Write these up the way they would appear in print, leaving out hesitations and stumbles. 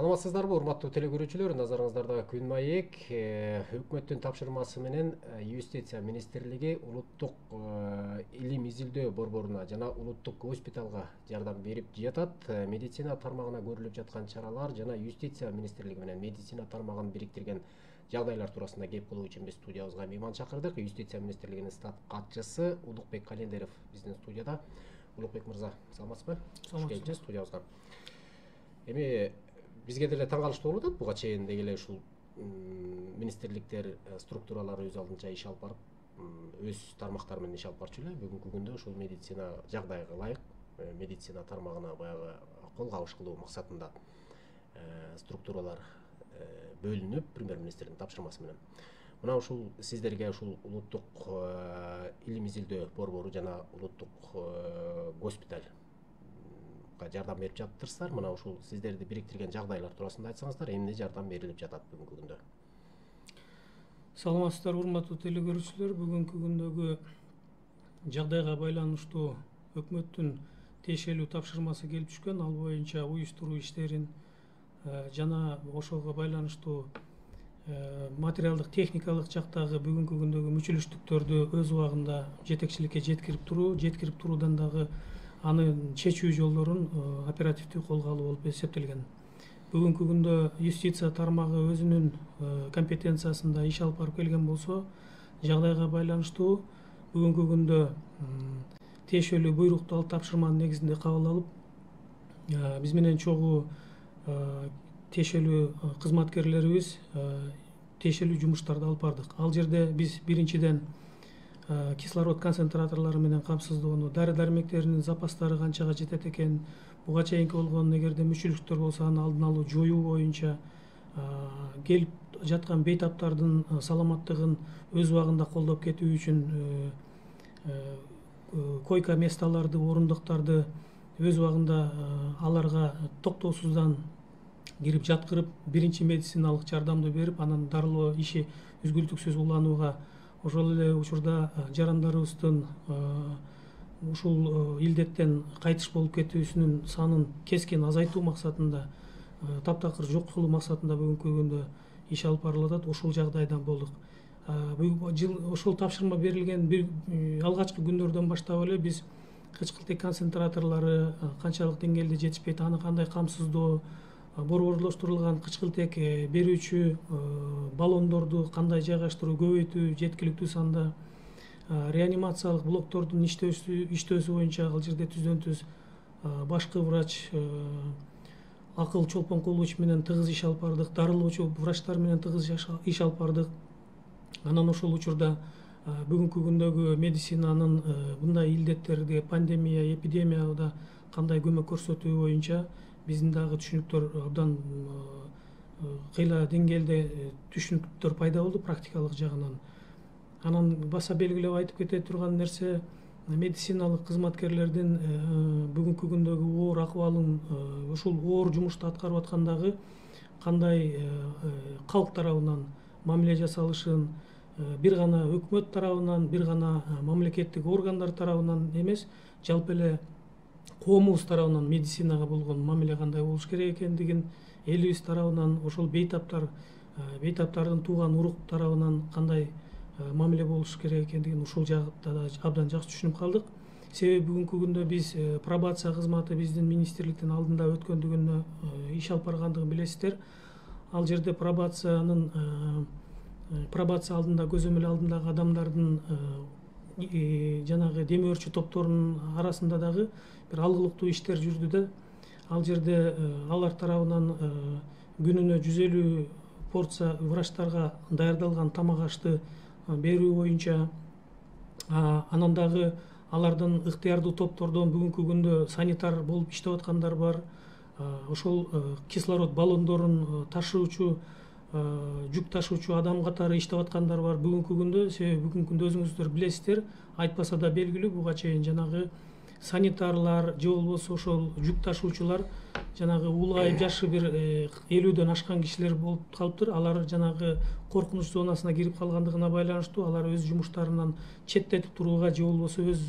Саламатсыздарбы, урматтуу телекөрүүчүлөр, назарыңыздарда күн маек өкмөттүн тапшырмасы менен Юстиция министрлиги улуттук илим изилдөө борборуна жана улуттук госпиталга жардам берип жатат. Медицина тармагына көрүлүп жаткан чаралар жана Юстиция министрлиги менен медицина тармагын бириктирген жагдайлар туурасында кеп кылуу үчүн биз студиябызга мейман чакырдык. Юстиция министрлигинин штат катчысы Улукбек Календеров биздин студияда. Улукбек мырза, саламатсызбы? Хош келипсиз студиябызга. Эми бизге деле таң калыштуу болуп атат. Буга чейин деги эле ушул министрликтер структуралары өз алдынча иш алып барып, өз тармактары менен иш алып барчу эле. Бүгүнкү күндө ушул медицина жагдайга ылайык медицина тармагына баягы кол кабыш кылуу максатында структуралар бөлүнүп, премьер-министрдин тапшырмасы менен. Мына ушул сиздерге ушул улуттук илим изилдөө борбору жана улуттук госпиталь жардам берип жатырсыздар. Мына ушул сиздерди бириктирген жагдайлар туурасында айтсаңыздар, эмне жардам берилип жатат бүгүнкү күндө? Саламатсыздар, урматтуу телекөрүүчүлөр. Бүгүнкү күндөгү жагдайга байланыштуу өкмөттүн тиешелүү тапшырмасы келип түшкөн. Ал боюнча уюштуруу иштерин жана ошого байланыштуу материалдык техникалык жактагы бүгүнкү күндөгү мүчүлүштүктөрдү өз убагында жетекчиликке жеткирип туруудан дагы анын чечүү жолдорун оперативдүү колго алуу болуп эсептелген. Бүгүнкү күндө юстиция тармагы өзүнүн компетенциясында иш алып барып келген болсо, жагдайга байланыштуу бүгүнкү күндө тиешелүү буйрукту алып тапшырманын негизинде кабыл алып, биз менен чогуу тиешелүү кызматкерлерибиз тиешелүү жумуштарды алып бардык. Ал жерде биз биринчиден кислород концентраторлору менен камсыздоону, дары-дармектеринин запастары канчага жетет экен, буга чейинки болгон эгерде мүчүлүктөр болсо аны алдын алуу, жоюу боюнча келип жаткан бейтаптардын саламаттыгын өз убагында колдоп кетүү үчүн койка месталарды, орундуктарды өз убагында аларга токтоосуздан кирип жаткырып, биринчи медициналык жардамды берип, анан дарылоо иши үзгүлтүксүз уланууга, ошол эле учурда жарандарыбыздын ушул илдеттен кайтыш болуп кетүүсүнүн санын кескин азайтуу максатында, таптакыр жок кылуу максатында бүгүнкү күндө иш алып барылып атат. Ушул жагдайдан болдук. Ошол тапшырма берилген алгачкы күндөрдөн баштап эле биз кычкылтек концентраторлору канчалык деңгээлде жетишпейт, аны кандай камсыздоо, борборлоштурулган кычкылтек берүүчү баллондорду кандай жайгаштыруу, көбөйтүү, жеткиликтүү санда, реанимациялык блоктордун иштөөсү боюнча ал жерде түздөн-түз башкы врач, акыл чолпон кулович менен тыгыз иш алып бардык, дарылоочу врачтар менен тыгыз иш алып бардык. Анан ошол учурда бүгүнкү күндөгү медицинанын мындай илдеттерге, пандемия, эпидемияда кандай көмөк көрсөтүү боюнча биздин дагы түшүнүктөр абдан кыйла деңгээлде түшүнүктөр пайда болду практикалык жагынан. Анан баса белгилеп айтып кете турган нерсе, медициналык кызматкерлердин бүгүнкү күндөгү оор акыбалын, ушул оор жумушту аткарып аткандагы кандай калк тарабынан мамиле жасалышын, бир гана өкмөт тарабынан, бир гана мамлекеттик органдар тарабынан эмес, жалпы эле коомубуз тарабынан медицинага болгон мамиле кандай болуш керек экендигин, элибиз тарабынан, ошол бейтаптардын тууган урук тарабынан кандай мамиле болуш керек экендигин ушул жакта да абдан жакшы түшүнүп калдык. Себеби бүгүнкү күндө биз пробация кызматы биздин министрликтин алдында өткөндүгүнө иш алып баргандыгын билесиздер. Ал жерде пробация алдында, көзөмөл алдындагы адамдардын жанагы дем өрчү топторунун арасында дагы бир алгылыктуу иштер жүрдү да. Ал жерде алар тарабынан күнүнө 150 порция врачтарга даярдалган тамак ашты берүү боюнча, анан дагы алардын ыктыярдуу топтордон бүгүнкү күндө санитар болуп иштеп аткандар бар. Ошол кислород баллондорун ташуучу, жүк ташуучу адам катары иштеп аткандар бар бүгүнкү күндө. Себеби бүгүнкү күндө өзүңүздөр билесиздер, айтпаса да белгилүү, буга чейин жанагы санитарлар же болбосо ошол жүк ташуучулар жанагы улгайып жашы бир 50дөн ашкан кишилер болуп калыптыр. Алар жанагы коркунуч зонасына кирип калгандыгына байланыштуу алар өз жумуштарынан четтетип турууга же болбосо өз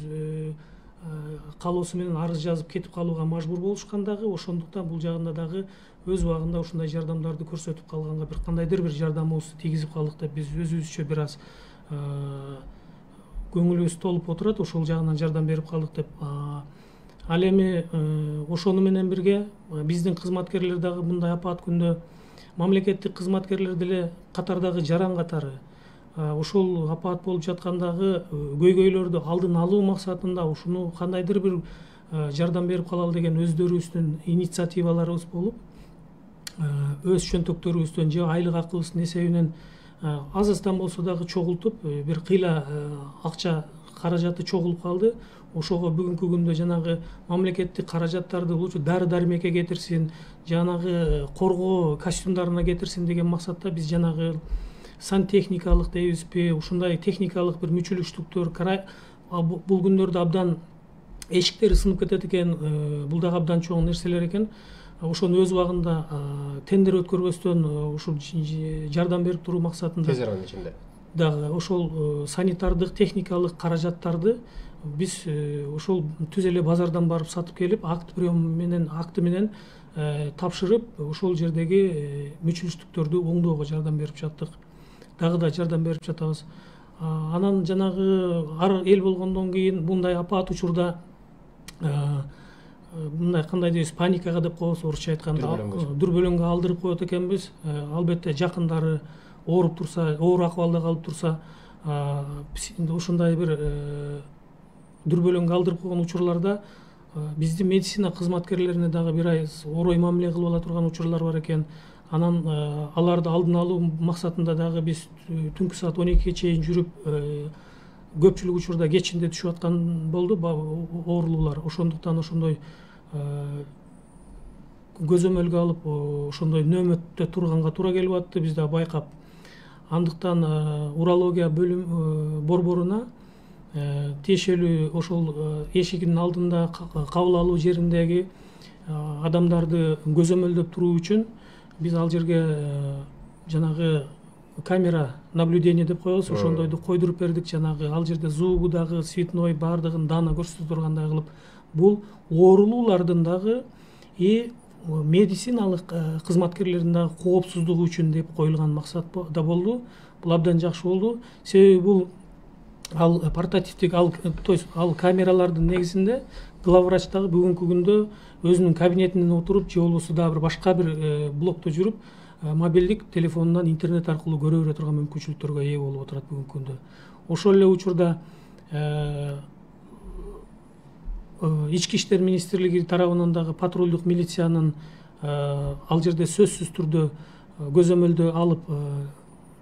каалоосу менен арыз жазып кетип калууга мажбур болушкан дагы, ошондуктан бул жагында дагы өз убагында ушундай жардамдарды көрсөтүп калганга бир кандайдыр бир жардамыбызды тийгизип калдык деп биз өзүбүзчө бир аз көңүлүбүз толуп отурат, ошол жагынан жардам берип калдык деп. Ал эми ошону менен бирге биздин кызматкерлер дагы мындай апаат күндө мамлекеттик кызматкерлер деле катардагы жаран катары ошол апаат болуп жаткандагы көйгөйлөрдү алдын алуу максатында ушуну кандайдыр бир жардам берип калалы деген өздөрүбүздүн инициативаларыбыз болуп, өз чөнтөктөрүбүздөн же айлык акыбыздын эсебинен аз-аздан болсо дагы чогултуп, бир кыйла акча каражаты чогулуп калды. Ошого бүгүнкү күндө жанагы мамлекеттик каражаттарды болчу дары-дармекке кетирсин, жанагы коргоо костюмдарына кетирсин деген максатта биз жанагы сантехникалык дейбизби, ушундай техникалык бир мүчүлүштүктөр бул күндөрдө абдан эшиктери сынып кетет экен, бул дагы абдан чоң нерселер экен. Ошону өз убагында тендер өткөрбөстөн ушул жардам берип туруу максатында тез аранын ичинде дагы ошол санитардык техникалык каражаттарды биз ошол түз эле базардан барып сатып келип, акты менен тапшырып, ошол жердеги мүчүлүштүктөрдү оңдоого жардам берип жаттык. Дагы да жардам берип жатабыз. Анан жанагы ар эл болгондон кийин мындай апаат учурда мындай кандай дейбиз, паникага деп коебуз, орусча айтканда дүрбөлөңгө алдырып коет экенбиз. Албетте жакындары ооруп турса, оор акыбалда калып турса, ушундай бир дүрбөлөңгө алдырып койгон учурларда биздин медицина кызматкерлерине дагы бир аз орой мамиле кылып ала турган учурлар бар экен. Анан аларды алдын алуу максатында дагы биз түнкү саат 12-ге чейин жүрүп, көпчүлүк учурда кечинде түшүп аткан болду оорулуулар. Ошондуктан ошондой көзөмөлгө алып, ошондой нөөмөттө турганга туура келип атты, биз да байкап. Андыктан урология бөлүм борборуна тиешелүү ошол эшигинин алдында кабыл алуу жериндеги адамдарды көзөмөлдөп туруу үчүн биз ал жерге жанагы камера наблюдение деп коебуз, ошондойду койдуруп бердик. Жанагы ал жерде звугу дагы, цветной баардыгын дана көрсөтө тургандай кылып, бул оорулуулардын дагы медициналык кызматкерлердин дагы коопсуздугу үчүн деп коюлган максат да болду. Бул абдан жакшы болду. Себеби бул ал портативдик, то есть ал камералардын негизинде главврач дагы бүгүнкү күндө өзүнүн кабинетинен отуруп, же болбосо дагы башка бир блокто жүрүп, мобилдик телефонунан интернет аркылуу көрө бере турган мүмкүнчүлүктөргө ээ болуп отурат бүгүнкү күндө. Ошол эле учурда Ички иштер министрлиги тарабынан дагы патрулдук милициянын ал жерде сөзсүз түрдө көзөмөлдө алып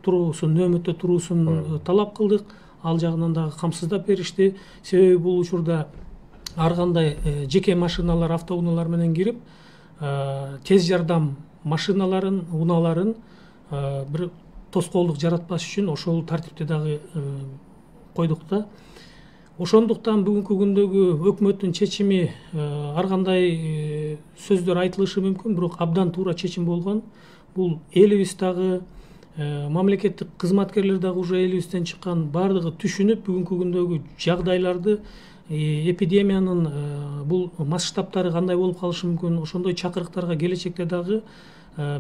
туруусун, нөөмөттө туруусун талап кылдык. Ал жагынан дагы камсыздап беришти. Себеби бул учурда ар кандай жеке машиналар, автоунаалар менен кирип, тез жардам машиналарын, унааларын бир тоскоолдук жаратпаш үчүн ошол тартипти дагы койдук да. Ошондуктан бүгүнкү күндөгү өкмөттүн чечими ар кандай сөздөр айтылышы мүмкүн, бирок абдан туура чечим болгон. Бул элибиз дагы, мамлекеттик кызматкерлер дагы уже элибизден чыккан, баардыгы түшүнүп, бүгүнкү күндөгү жагдайларды, эпидемиянын бул масштабтары кандай болуп калышы мүмкүн, ошондой чакырыктарга келечекте дагы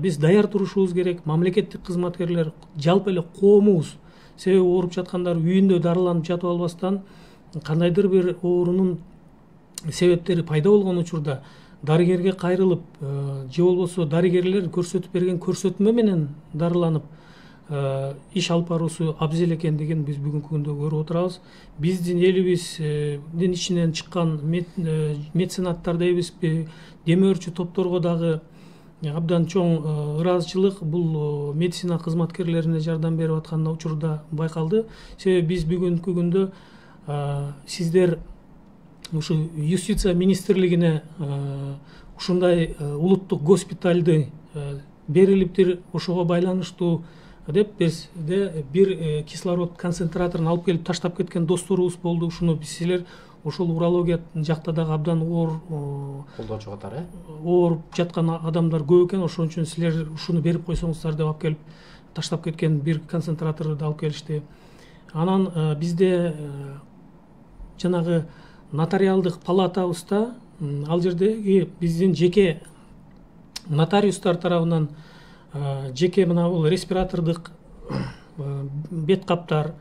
биз даяр турушубуз керек. Мамлекеттик кызматкерлер, жалпы эле коомубуз, себеби ооруп жаткандар үйүндө дарыланып жатып албастан, кандайдыр бир оорунун себептери пайда болгон учурда дарыгерге кайрылып, же болбосо дарыгерлер көрсөтүп берген көрсөтмө менен дарыланып иш алып баруусу абзел экендигин биз бүгүнкү күндө көрүп отурабыз. Биздин элибиздин ичинен чыккан меценаттар дейбизби, демөөрчү топторго дагы абдан чоң ыраазычылык бул медицина кызматкерлерине жардам берип аткан учурда байкалды. Себеби биз бүгүнкү күндө сиздер ушу юстиция министрлигине ушундай улуттук госпиталды берилиптир, ошого байланыштуу деп бизде бир кислород концентраторун алып келип таштап кеткен досторубуз болду. Ушуну силер ошол урология жакта дагы абдан колдоочу катары ооруп жаткан адамдар көп экен, ошон үчүн силер ушуну берип койсоңуздар деп алып келип таштап кеткен бир концентраторду алып келишти. Анан бизде жанагы нотариалдык палатабызда ал жердеги биздин жеке нотариустар тарабынан жеке мына бул респиратордук бет каптар,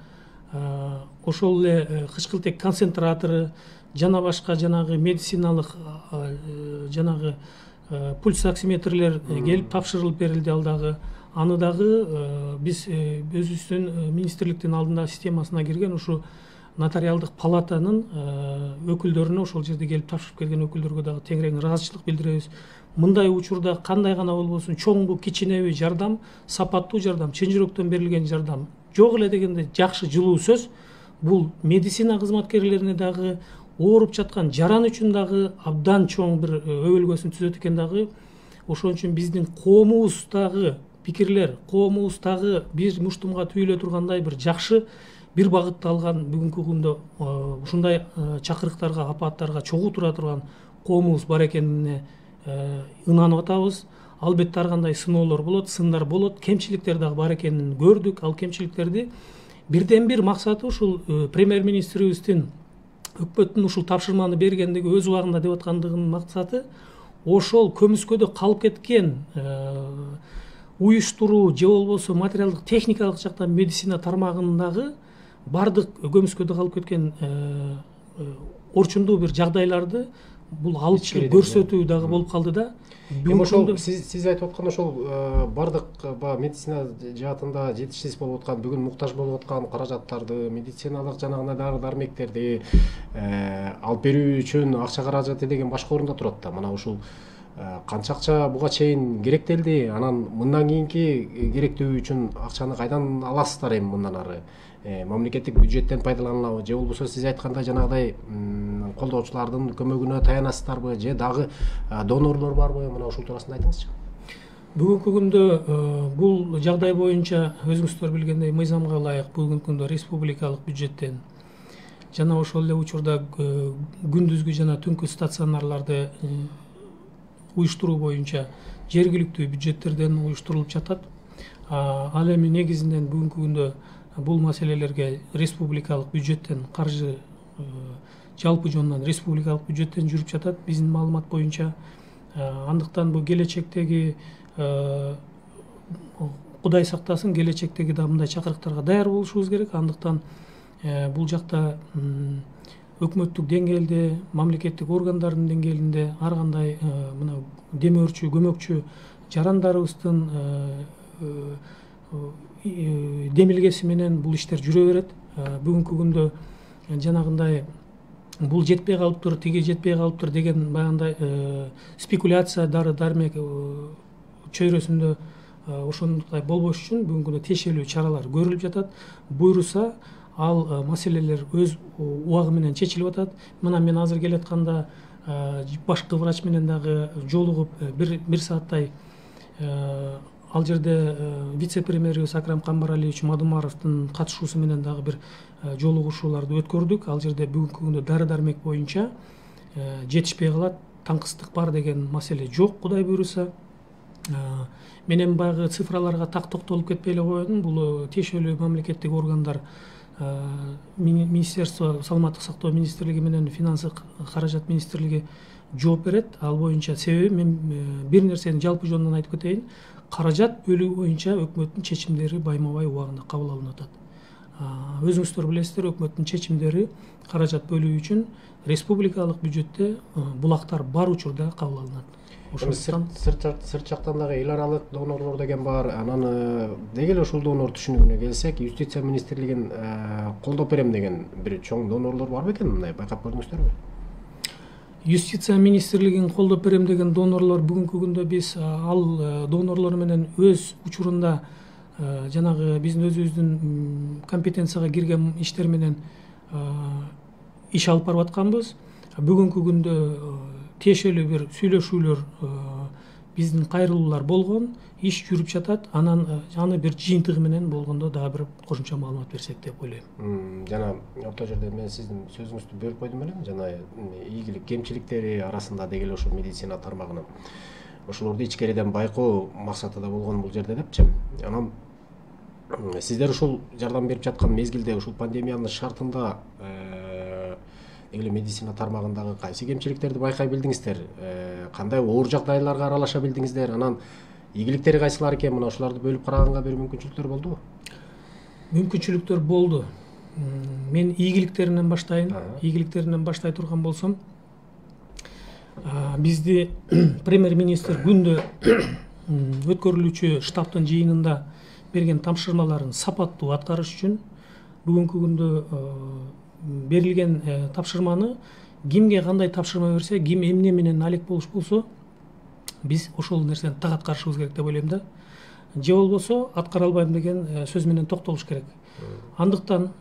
ошол эле кычкылтек концентратору жана башка жанагы медициналык жанагы пульс оксиметрлер келип тапшырылып берилди. Ал дагы аны дагы биз өзүбүздүн министрликтин алдында системасына кирген ушу нотариалдык палатанын өкүлдөрүнө ошол жерде келип тапшырып келген өкүлдөргө дагы теңирээң ыраазычылык билдиребиз. Мындай учурда кандай гана болбосун чоңбу кичинеби жардам, сапаттуу жардам, чын жүрөктөн берилген жардам жок эле дегенде жакшы жылуу сөз. Бул медицина кызматкерлерине дагы, ооруп жаткан жаран үчүн дагы абдан чоң бир өбөлгөсүн түзөт экен дагы. Ошон үчүн биздин коомубуздагы пикирлер, коомубуздагы бир муштумга түйүлө тургандай бир жакшы бир багытты алган бүгүнкү күндө ушундай чакырыктарга, апаттарга чогуу тура турган коомубуз бар экенине ынанып атабыз. Албетте ар кандай сыноолор болот, сындар болот, кемчиликтер дагы бар экенин көрдүк. Ал кемчиликтерди бирден бир максаты ушул премьер-министрибиздин өкмөттүн ушул тапшырманы бергендиги өз убагында деп аткандыгынын максаты ошол көмүскөдө калып кеткен уюштуруу же болбосо материалдык техникалык жактан медицина тармагындагы бардык көмүскөдө калып кеткен орчундуу бир жагдайларды бул алып чыгып көрсөтүү дагы болуп калды да. Ошол сиз айтып аткан ошол бардык медицина жаатында жетишсиз болуп аткан, бүгүн муктаж болуп аткан каражаттарды, медициналык жанагындай дары дармектерди алып берүү үчүн акча каражаты деген башка орунда турат да. Мына ушул канча акча буга чейин керектелди, анан мындан кийинки керектөө үчүн акчаны кайдан аласыздар эми мындан ары? Мамлекеттик бюджеттен пайдаланылабы же болбосо сиз айткандай жанагыдай колдоочулардын көмөгүнө таянасыздарбы же дагы донорлор барбы? Мына ушул туурасында айтыңызчы. Бүгүнкү күндө бул жагдай боюнча өзүңүздөр билгендей мыйзамга ылайык бүгүнкү күндө республикалык бюджеттен жана ошол эле учурда күндүзгү жана түнкү стационарларды уюштуруу боюнча жергиликтүү бюджеттерден уюштурулуп жатат. Ал эми негизинен бүгүнкү күндө бул маселелерге республикалык бюджеттен каржы жалпы жонунан республикалык бюджеттен жүрүп жатат биздин маалымат боюнча. Андыктан бул келечектеги Кудай сактасын, келечектеги да мындай чакырыктарга даяр болушубуз керек. Андыктан бул жакта өкмөттүк деңгээлде, мамлекеттик органдардын деңгээлинде ар кандай мына демөөрчү, көмөкчү жарандарыбыздын демилгеси менен бул иштер жүрө берет. Бүгүнкү күндө жанагындай бул жетпей калыптыр, тиги жетпей калыптыр деген баягындай спекуляция дары дармек чөйрөсүндө ошондой болбош үчүн бүгүнкү күндө тиешелүү чаралар көрүлүп жатат. Буйруса ал маселелер өз убагы менен чечилип атат. Мына мен азыр келатканда башкы врач менен дагы жолугуп бир сааттай ал жерде вице-премьерибиз Акрам Камбаралиевич Мадумаровдун катышуусу менен дагы бир жолугушууларды өткөрдүк. Ал жерде бүгүнкү күндө дары дармек боюнча жетишпей калат, таңкыстык бар деген маселе жок, Кудай буйруса. Менен баягы цифраларга так токтолуп кетпей эле коеюн. Бул тиешелүү мамлекеттик органдар Министерство саламаттык сактоо министрлиги менен финансы каражат министрлиги жооп берет. Ал боюнча себеби мен бир нерсени жалпы жонунан айтып кетейин. Каражат бөлүү боюнча өкмөттүн чечимдери байма-бай убагында кабыл алынып атат. Өзүңүздөр билесиздер, өкмөттүн чечимдери каражат бөлүү үчүн республикалык бюджетте булактар бар учурда кабыл алынат. Сырт жактан дагы эл аралык донорлор деген бар. Анан деги эле ушул донор түшүнүгүнө келсек, юстиция министрлигин колдоп берем деген бир чоң донорлор бар бекен? Мындай байкап көрдүңүздөрбү? Юстиция министрлигин колдоп берем деген донорлор бүгүнкү күндө биз ал донорлор менен өз учурунда жанагы биздин өзүбүздүн компетенцияга кирген иштер менен иш алып барып атканбыз. Бүгүнкү күндө тиешелүү бир сүйлөшүүлөр биздин кайрылуулар болгон, иш жүрүп жатат. Анан аны бир жыйынтыгы менен болгондо дагы бир кошумча маалымат берсек деп ойлойм. Жана орто жерде мен сиздин сөзүңүздү бөлүп койдум элем. Жана ийгилик кемчиликтери арасында деги эле ошол медицина тармагынын ошолорду ичкериден байкоо максаты да болгон бул жерде депчи. Анан сиздер ушул жардам берип жаткан мезгилде, ушул пандемиянын шартында эле медицина тармагындагы кайсы кемчиликтерди байкай билдиңиздер, кандай оор жагдайларга аралаша билдиңиздер, анан ийгиликтери кайсылар экен, мына ошолорду бөлүп караганга бир мүмкүнчүлүктөр болдубу? Мүмкүнчүлүктөр болду. Мен ийгиликтеринен баштайын. Ийгиликтеринен баштай турган болсом, бизди премьер-министр күндө өткөрүлүүчү штабтын жыйынында берген тапшырмаларын сапаттуу аткарыш үчүн бүгүнкү күндө берилген тапшырманы кимге кандай тапшырма берсе, ким эмне менен алек болсо, биз ошол нерсени так аткарышыбыз керек деп ойлойм да. Же болбосо аткара албайм деген сөз менен токтолуш керек. Андыктан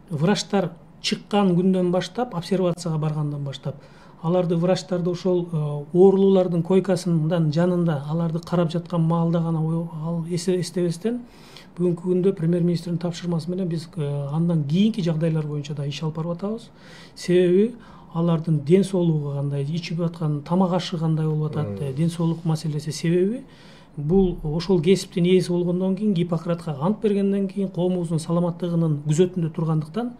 врачтар чыккан күндөн баштап, обсервацияга баргандан баштап, аларды врачтарды ошол оорулуулардын койкасынын жанында аларды карап жаткан маалда гана эстебестен, бүгүнкү күндө премьер-министрдин тапшырмасы менен биз андан кийинки жагдайлар боюнча да иш алып барып атабыз. Себеби алардын ден соолугу кандай, ичип аткан тамак ашы кандай болуп атат, ден соолук маселеси. Себеби бул ошол кесиптин ээси болгондон кийин, Гиппократка ант бергенден кийин коомубуздун саламаттыгынын күзөтүндө тургандыктан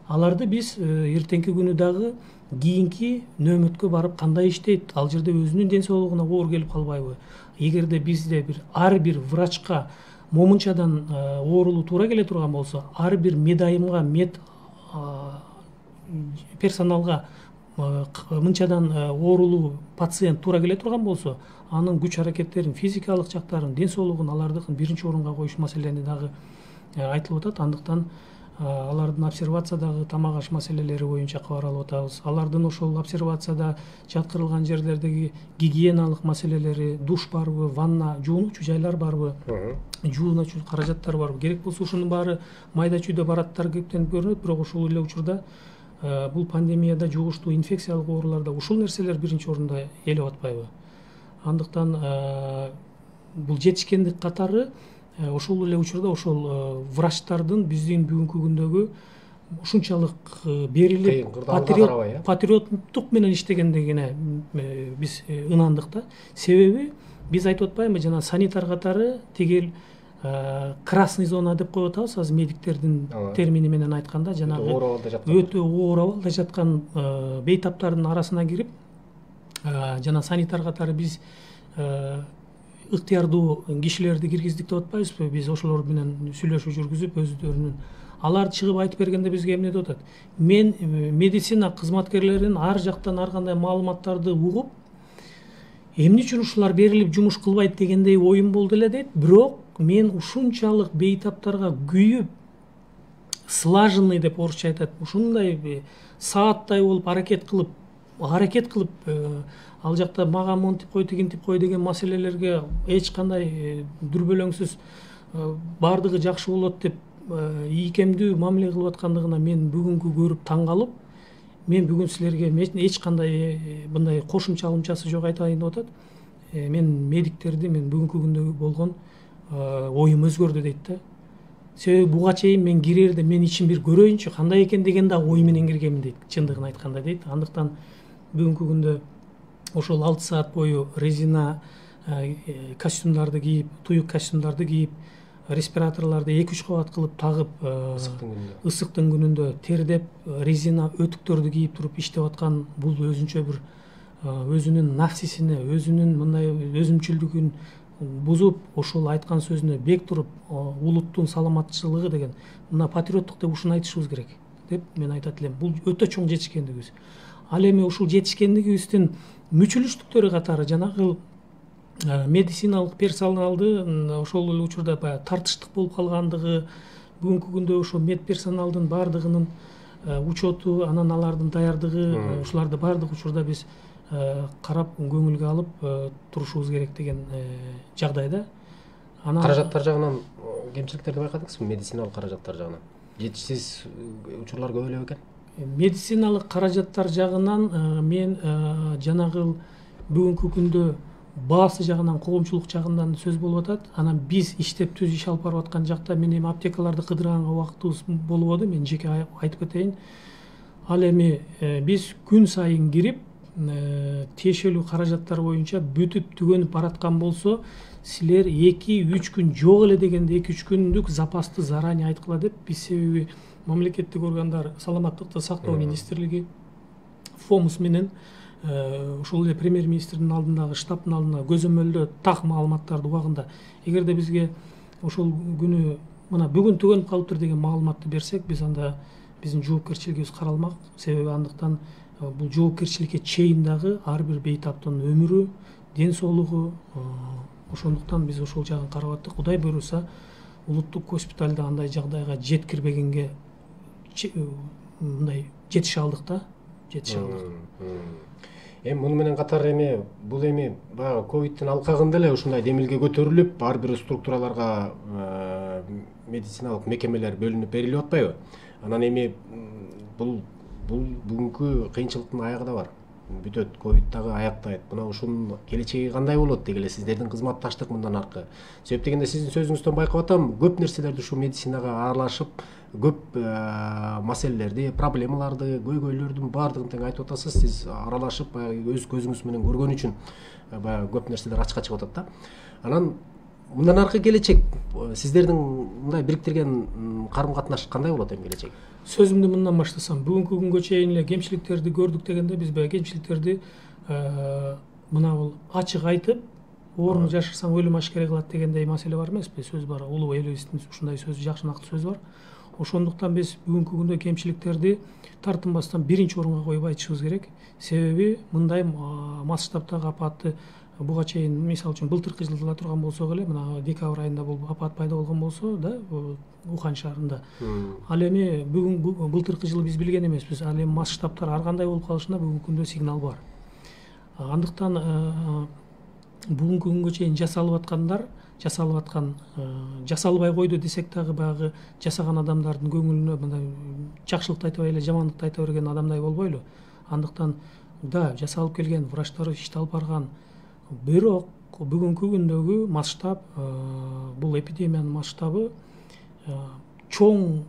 аларды биз эртеңки күнү дагы кийинки нөөмөткө барып кандай иштейт, ал жерде өзүнүн ден соолугуна оор келип калбайбы? Эгерде бизде ар бир врачка момунчадан оорулуу туура келе турган болсо, ар бир медайымга, персоналга мынчадан оорулуу пациент туура келе турган болсо, анын күч аракеттерин, физикалык жактарын, ден соолугун алардыкын биринчи орунга коюш маселени дагы айтылып атат. Андыктан алардын обсервациядагы тамак аш маселелери боюнча кабар алып атабыз. Алардын ошол обсервацияда жаткырылган жерлердеги гигиеналык маселелери, душ барбы, ванна, жуунуучу жайлар барбы, жуунуучу каражаттар барбы, керек болсо ушунун баары майда чүйдө бараттар кептенип көрүнөт, бирок ошол эле учурда бул пандемияда жугуштуу инфекциялык ооруларда ушул нерселер биринчи орунда ээлеп атпайбы? Андыктан бул жетишкендик катары ошол эле учурда ошол врачтардын биздин бүгүнкү күндөгү ушунчалык берилип патриоттук менен иштегендигине биз ынандык да. Себеби биз айтып атпайбызбы, жана санитар катары тигил красный зона деп коюп атабыз азыр медиктердин термини менен айтканда, жанагы өтө оор абалда жаткан бейтаптардын арасына кирип, жана санитар катары биз ыктыярдуу кишилерди киргиздик деп атпайбызбы? Биз ошолор менен сүйлөшүү жүргүзүп, өздөрүнүн алар чыгып айтып бергенде бизге эмне деп атат? Мен медицина кызматкерлеринин ар жактан ар кандай маалыматтарды угуп, эмне үчүн ушулар берилип жумуш кылбайт дегендей оюм болду эле дейт. Бирок мен ушунчалык бейтаптарга күйүп, слаженный деп орусча айтат, ушундай сааттай болуп аракет кылып ал жакта мага монтип кой, тигинтип кой деген маселелерге эч кандай дүрбөлөңсүз бардыгы жакшы болот деп ийкемдүү мамиле кылып аткандыгына мен бүгүнкү көрүп таң калып, мен бүгүн силерге эч кандай мындай кошумча алымчасы жок айтайын деп атат. Мен медиктерди, мен бүгүнкү күндө болгон оюм өзгөрдү дейт да. Себеби буга чейин мен кирерде мен ичим бир көрөйүнчү кандай экен деген да ой менен киргенмин дейт, чындыгын айтканда дейт. Андыктан бүгүнкү күндө ошол 6 саат бою резина костюмдарды кийип, туюк костюмдарды кийип, респираторлорду 2-3 кабат кылып тагып, ысыктын күнүндө тердеп, резина өтүктөрдү кийип туруп иштеп аткан бул өзүнчө бир өзүнүн нафсисине, өзүнүн мындай өзүмчүлдүгүн бузуп, ошол айткан сөзүнө бек туруп, улуттун саламатчылыгы деген мына патриоттук деп ушуну айтышыбыз керек деп мен айтат элем. Бул өтө чоң жетишкендигибиз. Ал эми ушул жетишкендигибиздин мүчүлүштүктөрү катары жанагы медициналык персоналды ошол эле учурда баягы тартыштык болуп калгандыгы, бүгүнкү күндө ошо мед персоналдын баардыгынын учету, анан алардын даярдыгы, ушуларды баардык учурда биз карап, көңүлгө алып турушубуз керек деген жагдайда. Каражаттар жагынан кемчиликтерди байкадыңызбы? Медициналык каражаттар жагынан жетишсиз учурлар көп эле бекен? Медициналык каражаттар жагынан мен жанагы бүгүнкү күндө баасы жагынан, коомчулук жагынан сөз болуп атат. Анан биз иштеп түз иш алып барып аткан жакта мен эми аптекаларды кыдырганга убактыбыз болбоду. Мен жеке айтып кетейин. Ал эми биз күн сайын кирип, тиешелүү каражаттар боюнча бүтүп түгөнүп бараткан болсо, силер 2-3 күн жок эле дегенде 2-3 күндүк запасты заранее айткыла деп биз, себеби мамлекеттик органдар, саламаттыкты сактоо министрлиги ФОМУС менен ошол эле премьер министрдин алдындагы штабтын алдында көзөмөлдө так маалыматтарды убагында, эгерде бизге ошол күнү мына бүгүн түгөнүп калыптыр деген маалыматты берсек, биз анда биздин жоопкерчилигибиз каралмак. Себеби андыктан бул жоопкерчиликке чейин дагы ар бир бейтаптын өмүрү, ден соолугу, ошондуктан биз ошол жагын карап аттык. Кудай буйруса, улуттук госпиталда андай жагдайга жеткирбегенге мындай жетише алдык да, жетише алдык. Эми муну менен катар бул баягы ковидтин алкагында эле ушундай демилге көтөрүлүп, ар бир структураларга медициналык мекемелер бөлүнүп берилип атпайбы? Анан бул бүгүнкү кыйынчылыктын аягы да бар. Бүтөт, ковид дагы аяктайт. Мына ушунун келечеги кандай болот деги эле сиздердин кызматташтык мындан аркы. Себеп дегенде сиздин сөзүңүздөн байкап атам, көп нерселерди ушу медицинага аралашып, көп маселелерди, проблемаларды, көйгөйлөрдүн баардыгын тең айтып атасыз. Сиз аралашып, баягы өз көзүңүз менен көргөн үчүн баягы көп нерселер ачыкка чыгып атат да. Анан мындан аркы келечек сиздердин мындай бириктирген карым-катнаш кандай болот эми келечек? Сөзүмдү мындан баштасам, бүгүнкү күнгө чейин эле кемчиликтерди көрдүк дегенде, биз баягы кемчиликтерди мына бул ачык айтып, орун жашырсаң өлүм ашкере кылат дегендей маселе бар эмеспи? Сөз бар, улуу элибиздин ушундай сөзү, жакшы нактуу сөз бар. Ошондуктан биз бүгүнкү күндө кемчиликтерди тартынбастан биринчи орунга коюп айтышыбыз керек. Себеби мындай масштабтагы апатты буга чейин, мисалы үчүн былтыркы жылы ала турган болсок эле, мына декабрь айында бул апат пайда болгон болсо да, Ухан шаарында. Ал эми бүгүн былтыркы жылы биз билген эмеспиз. Ал эми масштабтар ар кандай болуп калышына бүгүнкү күндө сигнал бар. Андыктан бүгүнкү күнгө чейин жасалып аткан жасалбай койду десек дагы, баягы жасаган адамдардын көңүлүнө мындай жакшылыкты айтпай эле жамандыкты айта берген адамдай болбойлу. Андыктан да жасалып келген, врачтар ишти алып барган. Бирок бүгүнкү күндөгү масштаб, бул эпидемиянын масштабы чоң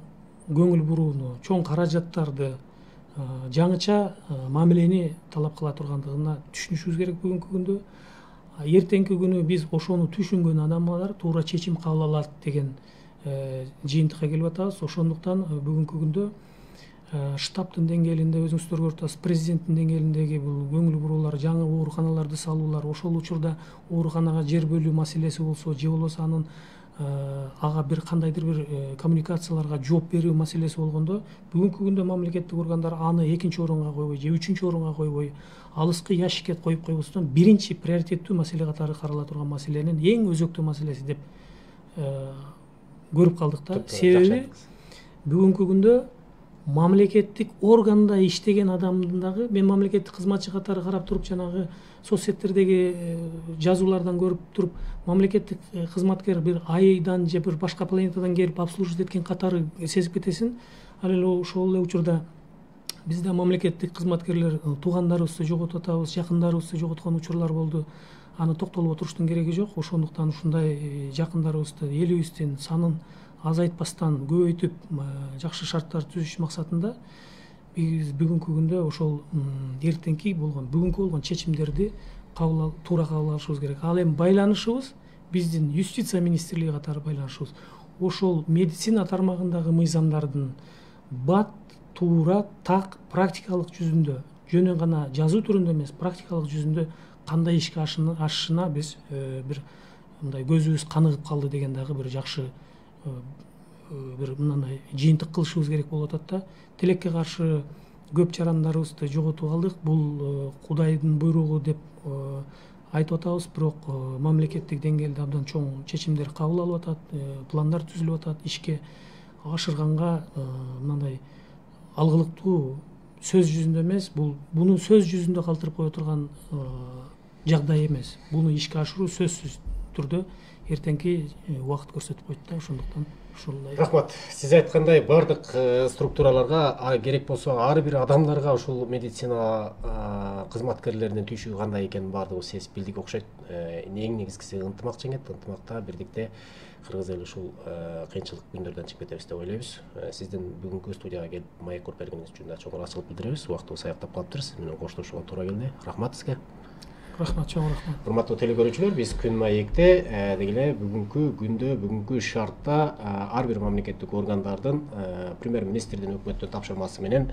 көңүл бурууну, чоң каражаттарды, жаңыча мамилени талап кыла тургандыгына түшүнүшүбүз керек бүгүнкү күндө. Эртеңки күнү биз ошону түшүнгөн адамдар туура чечим кабыл алат деген жыйынтыкка келип атабыз. Ошондуктан бүгүнкү күндө штабтын деңгээлинде, өзүңүздөр көрүп атасыз, президенттин деңгээлиндеги бул көңүл буруулар, жаңы ооруканаларды салуулар, ошол учурда ооруканага жер бөлүү маселеси болсо, же болбосо анын ага бир кандайдыр бир коммуникацияларга жооп берүү маселеси болгондо, бүгүнкү күндө мамлекеттик органдар аны экинчи орунга койбой же үчүнчү орунга койбой, алыскы ящикке коюп койбостон, биринчи приоритеттүү маселе катары карала турган маселенин эң өзөктүү маселеси деп көрүп калдык да. Себеби бүгүнкү күндө мамлекеттик органда иштеген адамдын дагы, мен мамлекеттик кызматчы катары карап туруп, жанагы соцсеттердеги жазуулардан көрүп туруп, мамлекеттик кызматкер бир айдан же бир башка планетадан келип обслуживать эткен катары сезип кетесиң. Ал эле ошол эле учурда бизде мамлекеттик кызматкерлер туугандарыбызды жоготуп атабыз, жакындарыбызды жоготкон учурлар болду. Аны токтолуп отуруштун кереги жок. Ошондуктан ушундай жакындарыбызды, элибиздин санын азайтпастан көбөйтүп, жакшы шарттар түзүш максатында биз бүгүнкү күндө ошол бүгүнкү болгон чечимдерди туура кабыл алышыбыз керек. Ал эми байланышыбыз биздин юстиция министрлиги катары байланышыбыз ошол медицина тармагындагы мыйзамдардын бат, туура, так практикалык жүзүндө, жөн гана жазуу түрүндө эмес, практикалык жүзүндө кандай ишке ашышына биз бир мындай көзүбүз каныгып калды деген дагы бир жакшы бир мындай жыйынтык кылышыбыз керек болуп атат да. Тилекке каршы көп жарандарыбызды жоготуп алдык. Бул Кудайдын буйругу деп айтып атабыз, бирок мамлекеттик деңгээлде абдан чоң чечимдер кабыл алып атат, пландар түзүлүп атат. Ишке ашырганга мындай алгылыктуу сөз жүзүндө эмес, буну сөз жүзүндө калтырып кое турган жагдай эмес. Буну ишке ашыруу сөзсүз түрдө эртеңки убакыт көрсөтүп койт да. Ошондуктан ушундай. Рахмат. Сиз айткандай бардык структураларга керек болсо ар бир адамдарга ушул медицина кызматкерлеринин түйшүгү кандай экенин баардыгыбыз сезип билдик окшойт. Эң негизгиси ынтымак жеңет. Ынтымакта, бирдикте кыргыз эли ушул кыйынчылык күндөрдөн чыгып кетебиз деп ойлойбуз. Сиздин бүгүнкү студияга келип маек коюп бергениңиз үчүн да чоң ыраазычылык билдиребиз. Убактыбыз аяктап калыптыр. Сиз менен коштошууга туура келди. Рахмат сизге. Рахмат, чоң рахмат. Урматтуу телекөрүүчүлөр, биз күн маекте деги эле бүгүнкү күндө, бүгүнкү шартта ар бир мамлекеттик органдардын премьер-министрдин өкмөттөн тапшырмасы менен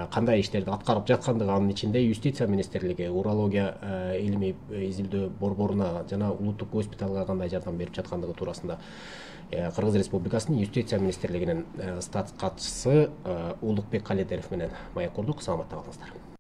кандай иштерди аткарып жаткандыгы, анын ичинде юстиция министрлиги, урология илимий изилдөө борборуна жана улуттук госпиталга кандай жардам берип жаткандыгы туурасында Кыргыз Республикасынын юстиция министрлигинин статс катчысы Улукбек Каледеров менен маек курдук. Саламатта калыңыздар.